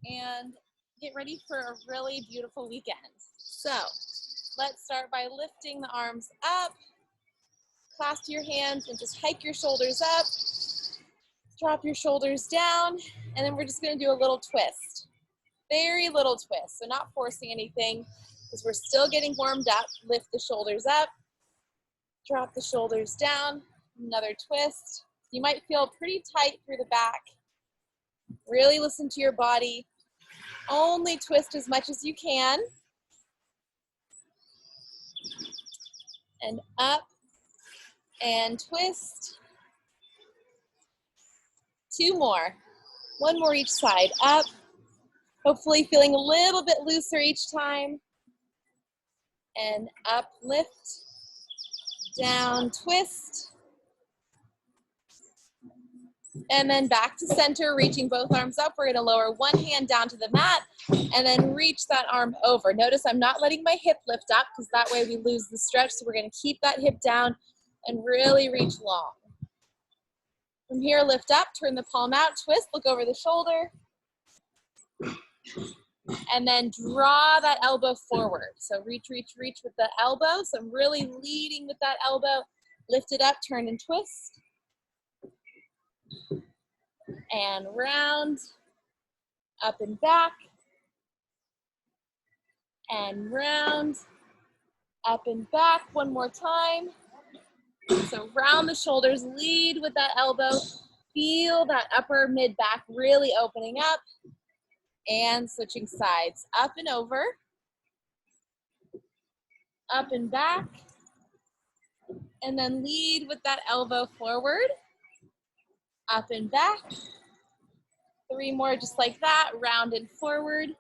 and get ready for a really beautiful weekend. So let's start by lifting the arms up, clasp your hands and just hike your shoulders up, drop your shoulders down, and then we're just gonna do a little twist. Very little twist, so not forcing anything because we're still getting warmed up. Lift the shoulders up, drop the shoulders down, another twist. You might feel pretty tight through the back. Really listen to your body. Only twist as much as you can. And up and twist. Two more. One more each side. Up. Hopefully feeling a little bit looser each time. And up, lift. Down, twist. And then back to center, reaching both arms up. We're going to lower one hand down to the mat and then reach that arm over. Notice I'm not letting my hip lift up because that way we lose the stretch. So we're going to keep that hip down and really reach long. From here, lift up, turn the palm out, twist, look over the shoulder. And then draw that elbow forward. So reach, reach, reach with the elbow. So I'm really leading with that elbow. Lift it up, turn and twist. And round, up and back, and round, up and back. One more time. So round the shoulders, lead with that elbow. Feel that upper mid back really opening up. And switching sides, up and over, up and back, and then lead with that elbow forward, up and back. Three more just like that, round and forward,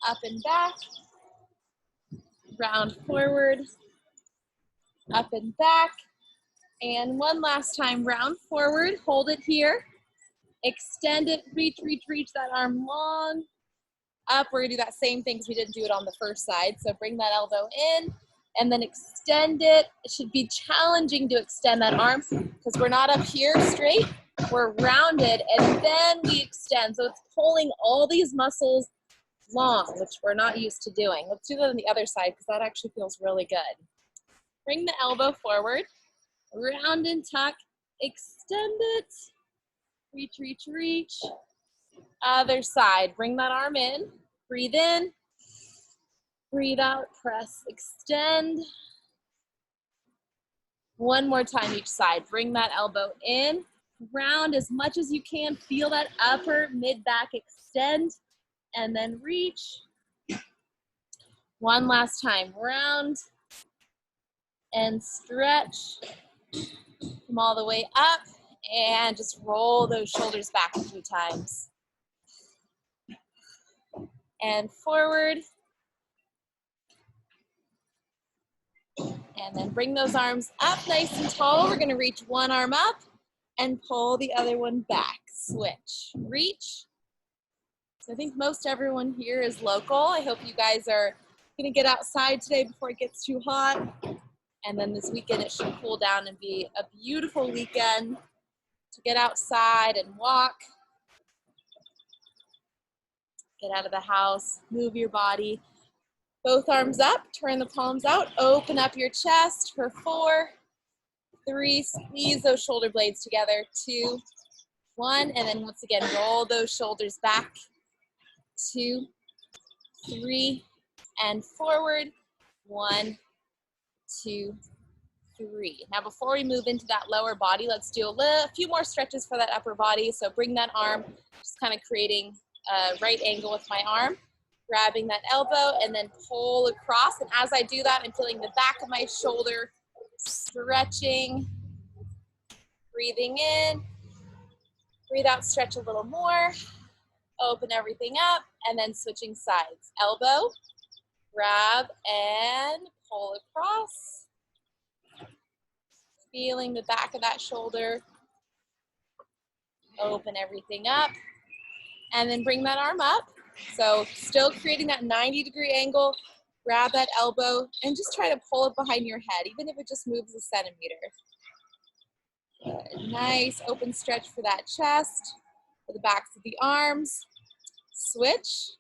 up and back, round forward, up and back, and one last time, round forward, hold it here, extend it, reach, reach, reach that arm long, up. We're gonna do that same thing because we didn't do it on the first side, so bring that elbow in, and then extend it. It should be challenging to extend that arm because we're not up here straight, we're rounded, and then we extend. So it's pulling all these muscles long, which we're not used to doing. Let's do that on the other side because that actually feels really good. Bring the elbow forward, round and tuck, extend it, reach, reach, reach. Other side, bring that arm in, breathe in, breathe out, press, extend. One more time each side, bring that elbow in, round as much as you can, feel that upper mid-back extend, and then reach. One last time, round and stretch, come all the way up, and just roll those shoulders back a few times. And forward. And then bring those arms up nice and tall. We're gonna reach one arm up and pull the other one back. Switch, reach. So I think most everyone here is local. I hope you guys are gonna get outside today before it gets too hot. And then this weekend it should cool down and be a beautiful weekend to get outside and walk. Get out of the house, move your body. Both arms up, turn the palms out, open up your chest for 4, 3, squeeze those shoulder blades together, 2, 1, and then once again, roll those shoulders back, 2, 3, and forward, 1, 2, 3. Now before we move into that lower body, let's do a few more stretches for that upper body. So bring that arm, just kind of creating a right angle with my arm. Grabbing that elbow and then pull across. And as I do that, I'm feeling the back of my shoulder stretching. Breathing in. Breathe out, stretch a little more. Open everything up and then switching sides. Elbow, grab and pull across. Feeling the back of that shoulder. Open everything up and then bring that arm up. So still creating that 90-degree angle, grab that elbow and just try to pull it behind your head, even if it just moves a centimeter. Good. Nice open stretch for that chest, for the backs of the arms. switch,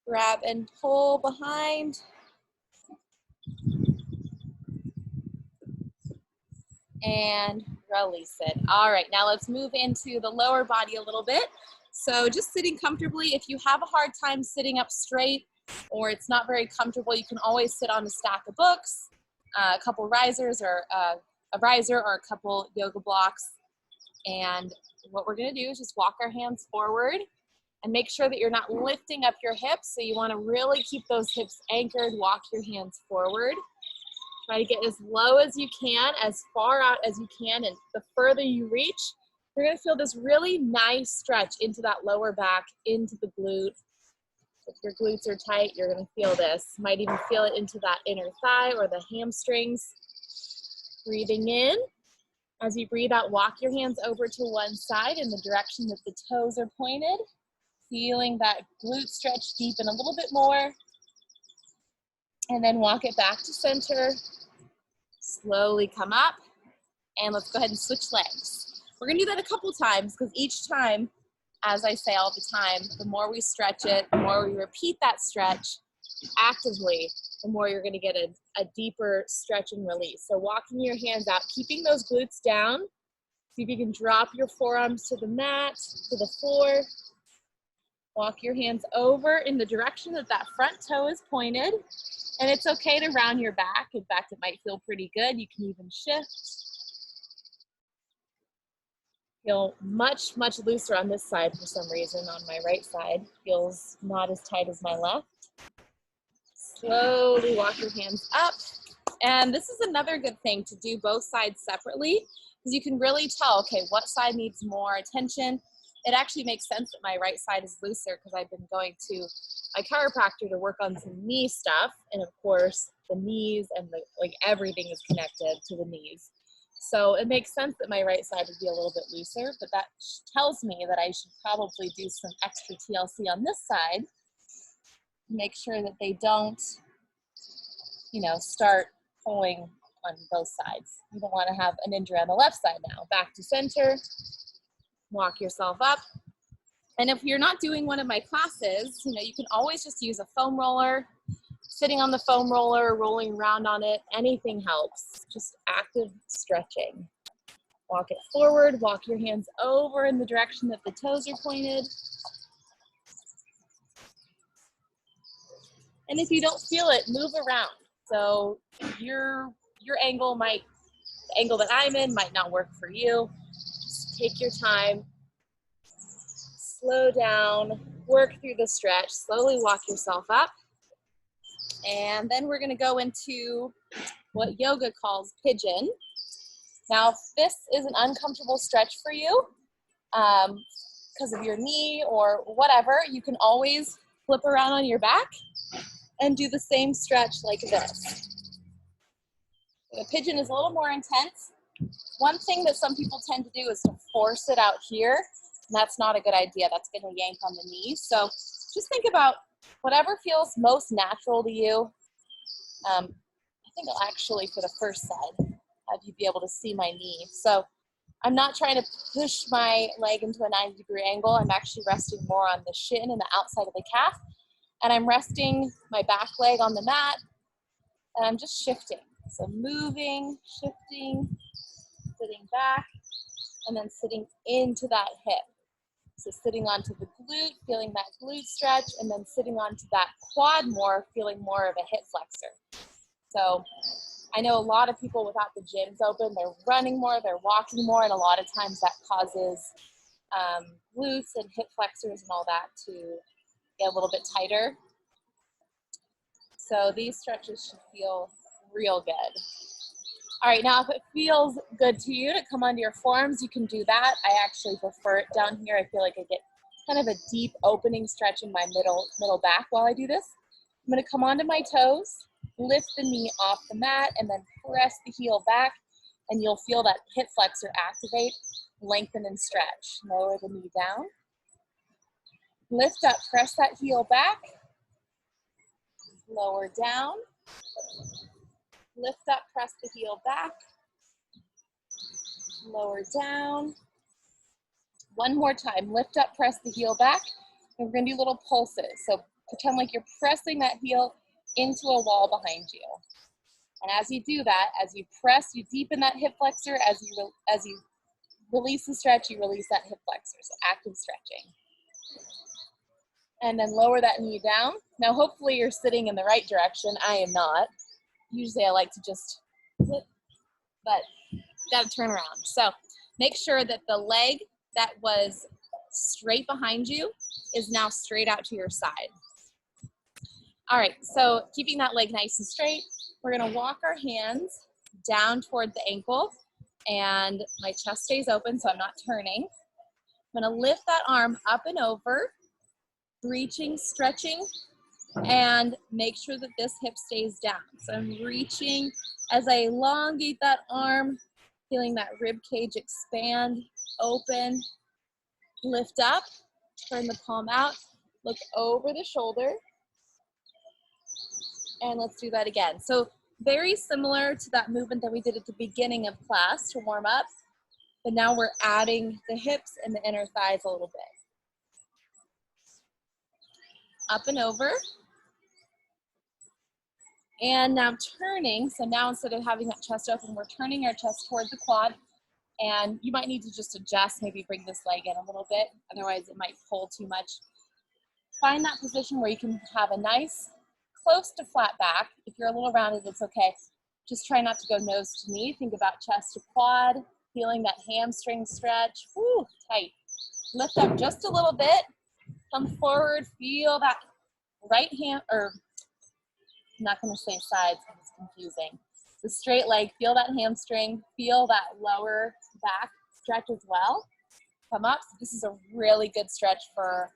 grab and pull behind, and release it. All right, now let's move into the lower body a little bit. So just sitting comfortably. If you have a hard time sitting up straight or it's not very comfortable, you can always sit on a stack of books, a couple risers or a riser or a couple yoga blocks. And what we're gonna do is just walk our hands forward and make sure that you're not lifting up your hips. So you wanna really keep those hips anchored, walk your hands forward. Try to get as low as you can, as far out as you can, and the further you reach, you're gonna feel this really nice stretch into that lower back, into the glute. If your glutes are tight, you're gonna feel this. Might even feel it into that inner thigh or the hamstrings. Breathing in. As you breathe out, walk your hands over to one side in the direction that the toes are pointed. Feeling that glute stretch deepen a little bit more. And then walk it back to center. Slowly come up. And let's go ahead and switch legs. We're gonna do that a couple times because each time, as I say all the time, the more we stretch it, the more we repeat that stretch actively, the more you're gonna get a deeper stretch and release. So walking your hands out, keeping those glutes down. See if you can drop your forearms to the mat, to the floor. Walk your hands over in the direction that that front toe is pointed. And it's okay to round your back. In fact, it might feel pretty good. You can even shift. Feel much, much looser on this side for some reason. On my right side, feels not as tight as my left. Slowly walk your hands up. And this is another good thing to do both sides separately because you can really tell, okay, what side needs more attention. It actually makes sense that my right side is looser because I've been going to my chiropractor to work on some knee stuff. And of course, the knees and like everything is connected to the knees. So it makes sense that my right side would be a little bit looser, but that tells me that I should probably do some extra TLC on this side. Make sure that they don't, start pulling on both sides. You don't want to have an injury on the left side now. Back to center, walk yourself up. And if you're not doing one of my classes, you can always just use a foam roller. Sitting on the foam roller, rolling around on it, anything helps. Just active stretching. Walk it forward, walk your hands over in the direction that the toes are pointed. And if you don't feel it, move around. So your angle the angle that I'm in might not work for you. Just take your time, slow down, work through the stretch, slowly walk yourself up. And then we're gonna go into what yoga calls pigeon. Now, if this is an uncomfortable stretch for you, because of your knee or whatever, you can always flip around on your back and do the same stretch like this. The pigeon is a little more intense. One thing that some people tend to do is to force it out here, and that's not a good idea. That's gonna yank on the knees. So just think about whatever feels most natural to you. I think I'll actually, for the first side, have you be able to see my knee. So I'm not trying to push my leg into a 90-degree angle. I'm actually resting more on the shin and the outside of the calf. And I'm resting my back leg on the mat, and I'm just shifting. So moving, shifting, sitting back, and then sitting into that hip. So sitting onto the glute, feeling that glute stretch, and then sitting onto that quad more, feeling more of a hip flexor. So I know a lot of people without the gyms open, they're running more, they're walking more, and a lot of times that causes glutes and hip flexors and all that to get a little bit tighter. So these stretches should feel real good. All right, now if it feels good to you to come onto your forearms, you can do that. I actually prefer it down here. I feel like I get kind of a deep opening stretch in my middle back while I do this. I'm gonna come onto my toes, lift the knee off the mat, and then press the heel back, and you'll feel that hip flexor activate, lengthen and stretch. Lower the knee down. Lift up, press that heel back. Lower down. Lift up, press the heel back. Lower down. One more time. Lift up, press the heel back. And we're gonna do little pulses. So pretend like you're pressing that heel into a wall behind you. And as you do that, as you press, you deepen that hip flexor. As you release the stretch, you release that hip flexor. So active stretching. And then lower that knee down. Now hopefully you're sitting in the right direction. I am not. Usually I like to just flip, but gotta turn around. So make sure that the leg that was straight behind you is now straight out to your side. All right, so keeping that leg nice and straight, we're gonna walk our hands down toward the ankle, and my chest stays open so I'm not turning. I'm gonna lift that arm up and over, reaching, stretching, and make sure that this hip stays down. So I'm reaching as I elongate that arm, feeling that rib cage expand, open, lift up, turn the palm out, look over the shoulder, and let's do that again. So very similar to that movement that we did at the beginning of class to warm up, but now we're adding the hips and the inner thighs a little bit. Up and over. And now turning, so now instead of having that chest open, we're turning our chest toward the quad, and you might need to just adjust, maybe bring this leg in a little bit, otherwise it might pull too much. Find that position where you can have a nice, close to flat back. If you're a little rounded, it's okay. Just try not to go nose to knee. Think about chest to quad, feeling that hamstring stretch. Woo, tight. Lift up just a little bit, come forward, feel that right hand, or I'm not gonna say sides because it's confusing. The straight leg, feel that hamstring, feel that lower back stretch as well. Come up. So this is a really good stretch for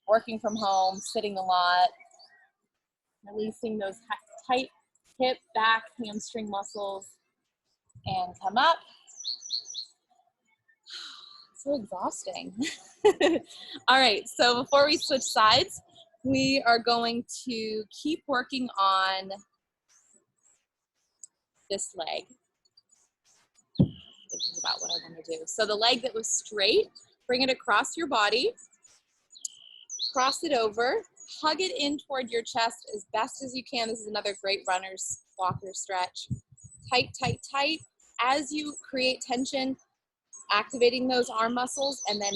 working from home, sitting a lot, releasing those tight hip, back, hamstring muscles, and come up. So exhausting. All right, so before we switch sides, we are going to keep working on this leg. Thinking about what I want to do. So the leg that was straight, bring it across your body, cross it over, hug it in toward your chest as best as you can. This is another great runner's walker stretch. Tight, tight, tight. As you create tension, activating those arm muscles, and then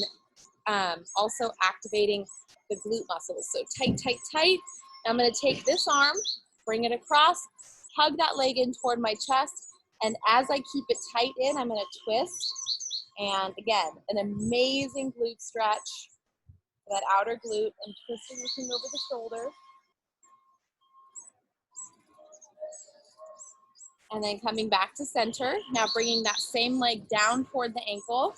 also activating the glute muscles. So tight, tight, tight. Now I'm going to take this arm, bring it across, hug that leg in toward my chest, and as I keep it tight in, I'm going to twist. And again, an amazing glute stretch, that outer glute, and twisting, looking over the shoulder. And then coming back to center. Now bringing that same leg down toward the ankle.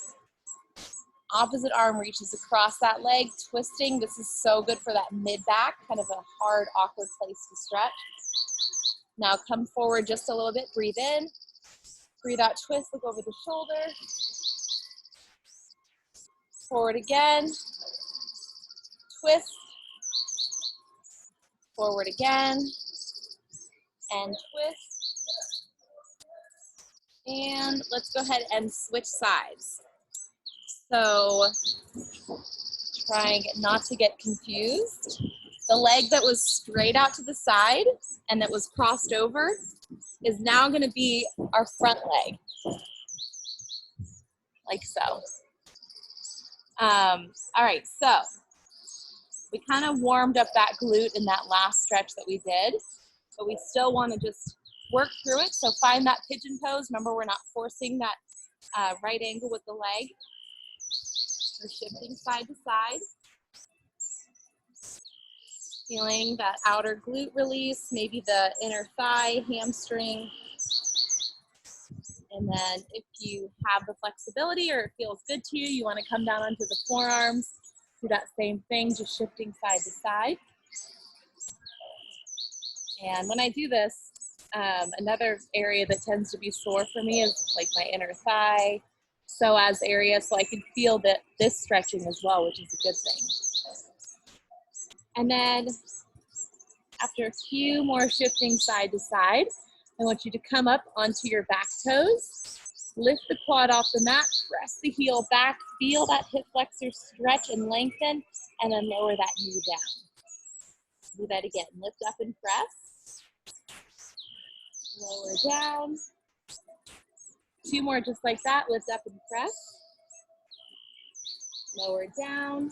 Opposite arm reaches across that leg, twisting. This is so good for that mid-back, kind of a hard, awkward place to stretch. Now come forward just a little bit, breathe in. Breathe out, twist, look over the shoulder. Forward again. Twist. Forward again. And twist. And let's go ahead and switch sides. So trying not to get confused. The leg that was straight out to the side and that was crossed over is now going to be our front leg, like so. All right, so we kind of warmed up that glute in that last stretch that we did, but we still want to just work through it. So find that pigeon pose. Remember, we're not forcing that right angle with the leg. We're shifting side to side. Feeling that outer glute release, maybe the inner thigh, hamstring. And then if you have the flexibility or it feels good to you, you want to come down onto the forearms. Do that same thing, just shifting side to side. And when I do this, another area that tends to be sore for me is like my inner thigh, psoas area, so I can feel that this stretching as well, which is a good thing. And then after a few more shifting side to side, I want you to come up onto your back toes, lift the quad off the mat, press the heel back, feel that hip flexor stretch and lengthen, and then lower that knee down. Do that again. Lift up and press. Lower down. 2 more just like that. Lift up and press. Lower down.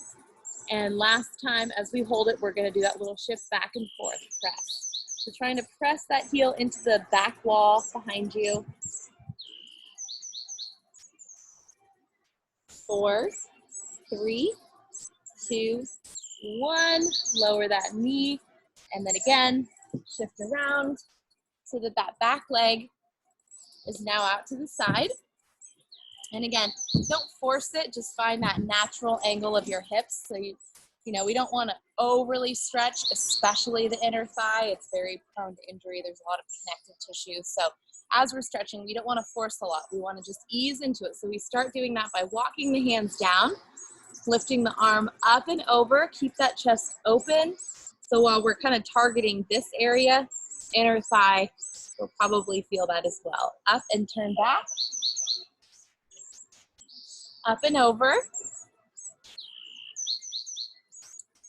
And last time, as we hold it, we're going to do that little shift back and forth. Press. So trying to press that heel into the back wall behind you. 4, 3, 2, 1. Lower that knee. And then again, shift around so that that back leg is now out to the side. And again, don't force it, just find that natural angle of your hips. So you know, we don't want to overly stretch, especially the inner thigh. It's very prone to injury. There's a lot of connective tissue. So as we're stretching, we don't want to force a lot. We want to just ease into it. So we start doing that by walking the hands down, lifting the arm up and over, keep that chest open. So while we're kind of targeting this area, inner thigh, you'll probably feel that as well. Up and turn back. Up and over.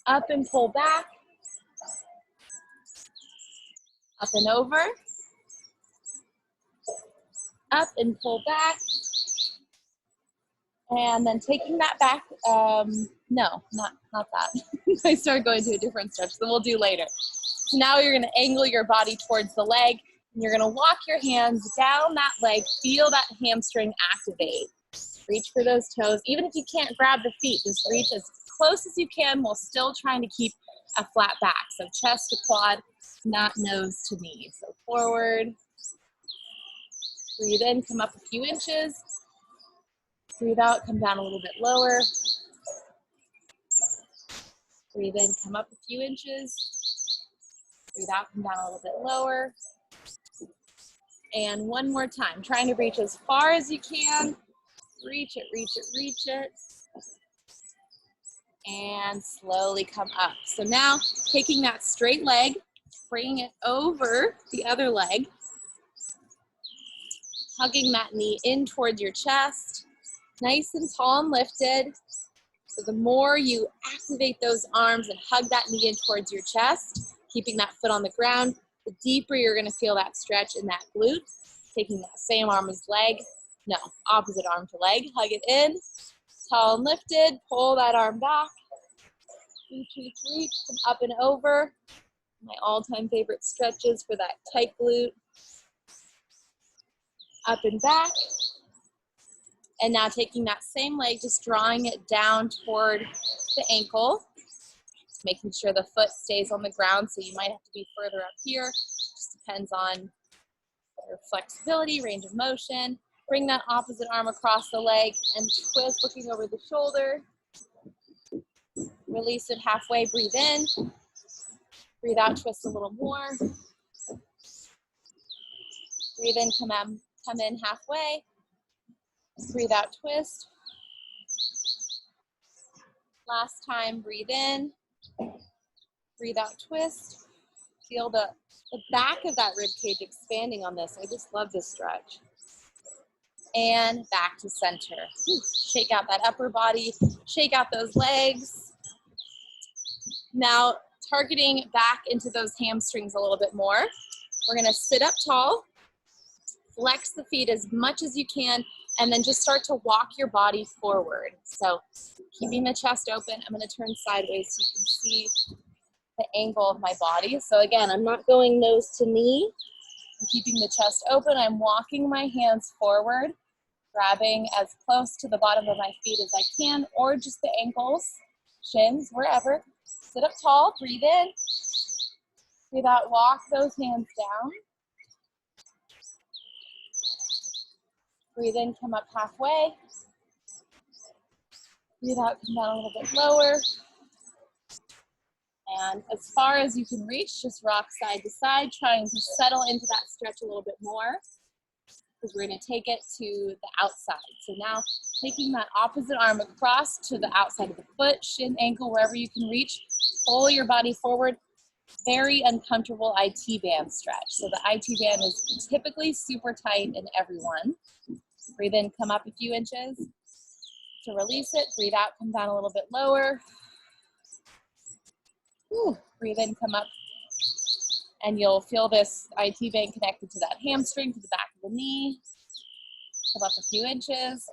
Up and pull back. Up and over. Up and pull back. And then taking that back, no, not that. I started going to a different stretch that we'll do later. So now you're gonna angle your body towards the leg, and you're gonna walk your hands down that leg, feel that hamstring activate. Reach for those toes. Even if you can't grab the feet, just reach as close as you can while still trying to keep a flat back. So chest to quad, not nose to knee. So forward. Breathe in, come up a few inches. Breathe out, come down a little bit lower. Breathe in, come up a few inches. Breathe out, come down a little bit lower. And one more time, trying to reach as far as you can. Reach it, reach it, reach it. And slowly come up. So now, taking that straight leg, bringing it over the other leg, hugging that knee in towards your chest, nice and tall and lifted. So the more you activate those arms and hug that knee in towards your chest, keeping that foot on the ground, the deeper you're gonna feel that stretch in that glute. Taking that same arm as leg, no, opposite arm to leg, hug it in, tall and lifted, pull that arm back, reach, reach, reach, come up and over. My all-time favorite stretches for that tight glute. Up and back. And now taking that same leg, just drawing it down toward the ankle, making sure the foot stays on the ground, so you might have to be further up here. Just depends on your flexibility, range of motion. Bring that opposite arm across the leg and twist, looking over the shoulder. Release it halfway, breathe in. Breathe out, twist a little more. Breathe in, come in halfway. Breathe out, twist. Last time, breathe in. Breathe out, twist. Feel the back of that rib cage expanding on this. I just love this stretch. And back to center. Shake out that upper body, shake out those legs. Now, targeting back into those hamstrings a little bit more. We're gonna sit up tall, flex the feet as much as you can, and then just start to walk your body forward. So keeping the chest open, I'm gonna turn sideways so you can see the angle of my body. So again, I'm not going nose to knee. I'm keeping the chest open. I'm walking my hands forward, grabbing as close to the bottom of my feet as I can, or just the ankles, shins, wherever. Sit up tall, breathe in. Breathe out, walk those hands down. Breathe in, come up halfway. Breathe out, come down a little bit lower. And as far as you can reach, just rock side to side, trying to settle into that stretch a little bit more, because we're gonna take it to the outside. So now taking that opposite arm across to the outside of the foot, shin, ankle, wherever you can reach, pull your body forward. Very uncomfortable IT band stretch. So the IT band is typically super tight in everyone. Breathe in, come up a few inches. To release it, breathe out, come down a little bit lower. Whew. Breathe in, come up. And you'll feel this IT band connected to that hamstring, to the back of the knee. Come up a few inches.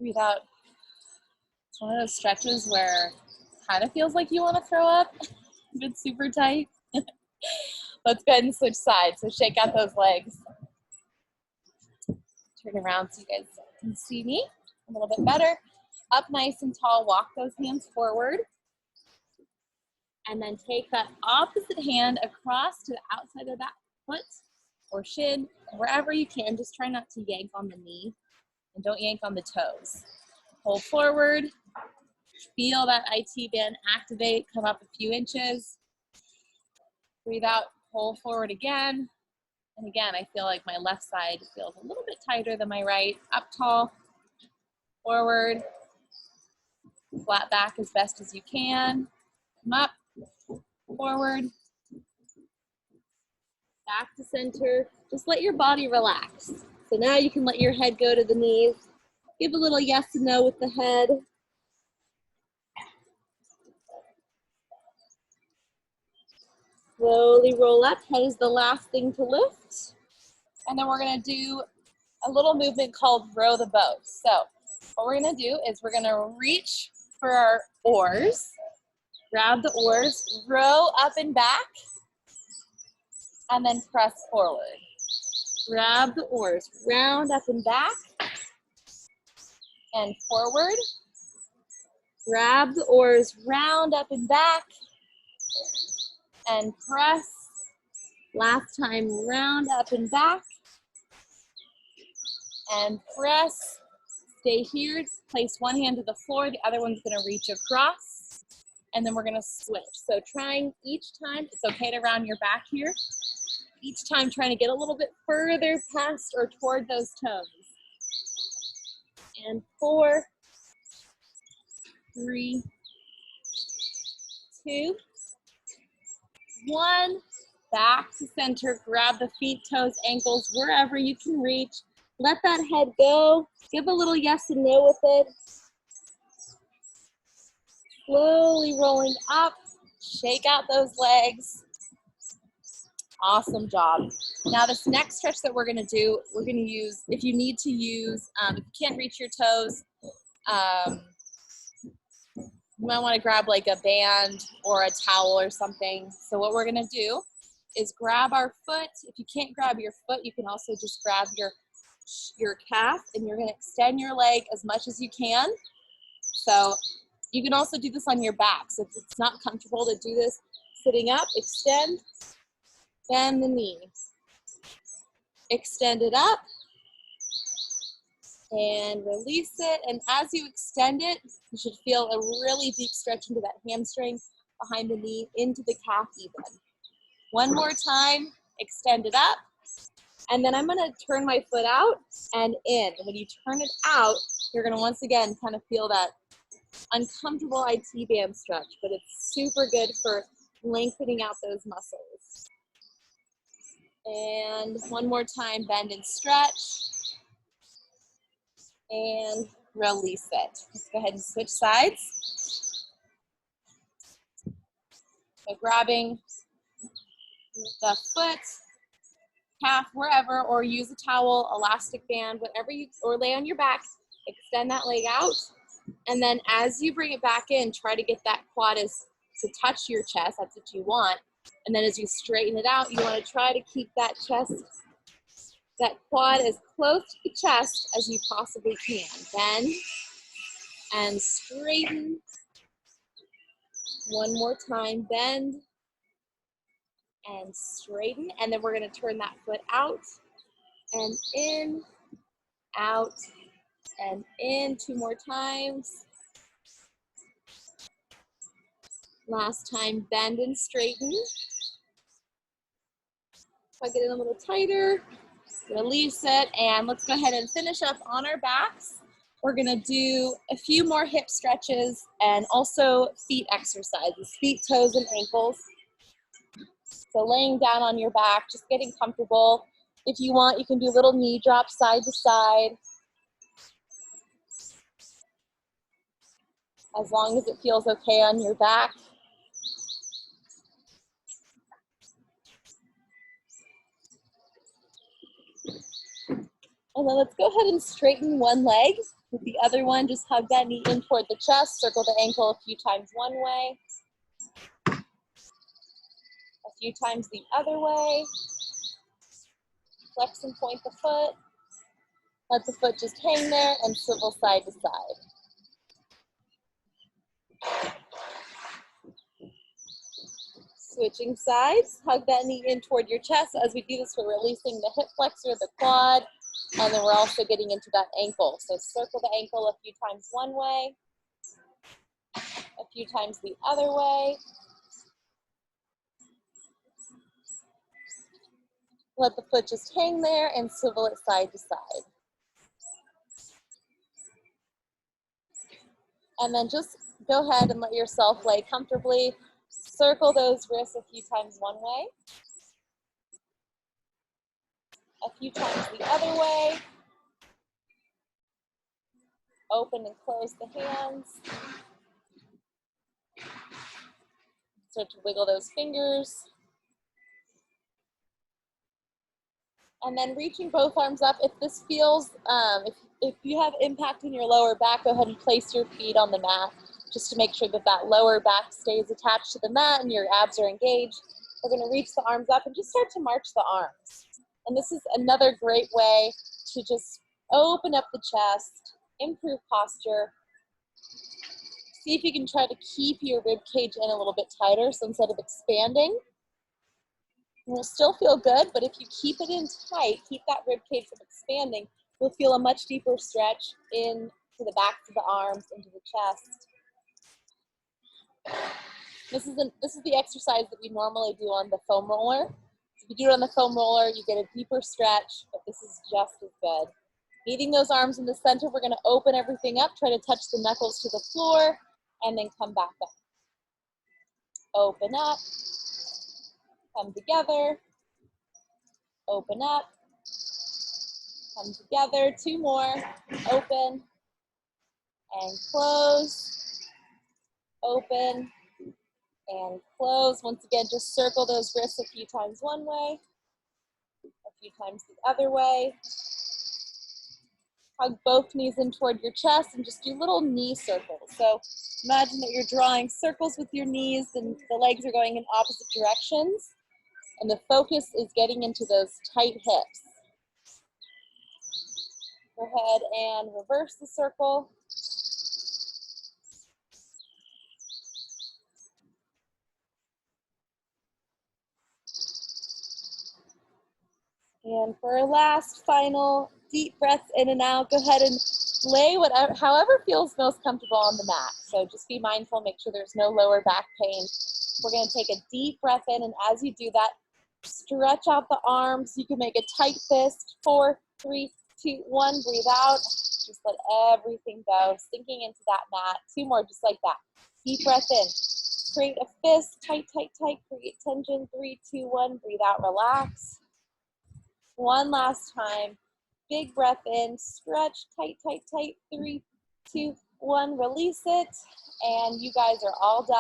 Breathe out. It's one of those stretches where it kind of feels like you want to throw up. It's super tight. Let's go ahead and switch sides. So shake out those legs. Turn around so you guys can see me a little bit better. Up nice and tall, walk those hands forward. And then take that opposite hand across to the outside of that foot or shin, wherever you can. Just try not to yank on the knee and don't yank on the toes. Pull forward. Feel that IT band activate. Come up a few inches. Breathe out, pull forward again. And again, I feel like my left side feels a little bit tighter than my right. Up tall, forward, flat back as best as you can. Come up, forward, back to center. Just let your body relax. So now you can let your head go to the knees. Give a little yes and no with the head. Slowly roll up. Head is the last thing to lift. And then we're going to do a little movement called row the boat. So what we're going to do is we're going to reach for our oars. Grab the oars, row up and back, and then press forward. Grab the oars, round up and back, and forward. Grab the oars, round up and back, and press. Last time, round up and back, and press. Stay here, place one hand to the floor, the other one's gonna reach across, and then we're gonna switch. So trying each time, it's okay to round your back here. Each time trying to get a little bit further past or toward those toes. And 4, 3, 2, 1. Back to center, grab the feet, toes, ankles, wherever you can reach. Let that head go. Give a little yes and no with it. Slowly rolling up. Shake out those legs. Awesome job. Now this next stretch that we're going to do, we're going to use, if you need to use, if you can't reach your toes, you might want to grab like a band or a towel or something. So what we're going to do is grab our foot. If you can't grab your foot, you can also just grab your calf, and you're going to extend your leg as much as you can. So you can also do this on your back. So if it's not comfortable to do this sitting up, extend, bend the knee. Extend it up and release it. And as you extend it, you should feel a really deep stretch into that hamstring, behind the knee, into the calf even. One more time, extend it up. And then I'm gonna turn my foot out and in. And when you turn it out, you're gonna once again kind of feel that uncomfortable IT band stretch, but it's super good for lengthening out those muscles. And one more time, bend and stretch. And release it. Let's go ahead and switch sides. So grabbing the foot, calf, wherever, or use a towel, elastic band, whatever you, or lay on your back, extend that leg out. And then as you bring it back in, try to get that quad as to touch your chest. That's what you want. And then as you straighten it out, you want to try to keep that chest, that quad as close to the chest as you possibly can. Bend and straighten. One more time, bend and straighten. And then we're going to turn that foot out and in, out and in. 2 more times. Last time, bend and straighten. Plug it in a little tighter. Release it, and let's go ahead and finish up on our backs. We're gonna do a few more hip stretches and also feet exercises, feet, toes, and ankles. So laying down on your back, just getting comfortable. If you want, you can do little knee drops side to side. As long as it feels okay on your back. And then let's go ahead and straighten one leg. With the other one, just hug that knee in toward the chest, circle the ankle a few times one way, a few times the other way. Flex and point the foot. Let the foot just hang there and swivel side to side. Switching sides, hug that knee in toward your chest. As we do this, we're releasing the hip flexor, the quad, and then we're also getting into that ankle. So circle the ankle a few times one way, a few times the other way. Let the foot just hang there and swivel it side to side. And then just go ahead and let yourself lay comfortably. Circle those wrists a few times one way, a few times the other way. Open and close the hands. Start to wiggle those fingers. And then reaching both arms up. If this feels, if you have impact in your lower back, go ahead and place your feet on the mat just to make sure that that lower back stays attached to the mat and your abs are engaged. We're gonna reach the arms up and just start to march the arms. And this is another great way to just open up the chest, improve posture. See if you can try to keep your rib cage in a little bit tighter. So instead of expanding, you'll still feel good, but if you keep it in tight, keep that rib cage from expanding, you'll feel a much deeper stretch into the backs of the arms, into the chest. This is the exercise that we normally do on the foam roller. If you do it on the foam roller, you get a deeper stretch, but this is just as good. Meeting those arms in the center, we're gonna open everything up, try to touch the knuckles to the floor, and then come back up. Open up, come together, open up, come together, two more, open, and close, open, and close. Once again, just circle those wrists a few times one way, a few times the other way. Hug both knees in toward your chest and just do little knee circles. So imagine that you're drawing circles with your knees and the legs are going in opposite directions. And the focus is getting into those tight hips. Go ahead and reverse the circle. And for our last final deep breaths in and out, go ahead and lay however feels most comfortable on the mat. So just be mindful, make sure there's no lower back pain. We're gonna take a deep breath in, and as you do that, stretch out the arms. You can make a tight fist. 4, 3, 2, 1, breathe out. Just let everything go, sinking into that mat. 2 more, just like that. Deep breath in. Create a fist, tight, tight, tight, create tension. 3, 2, 1, breathe out, relax. One last time. Big breath in, stretch, tight, tight, tight. 3, 2, 1, release it. And you guys are all done.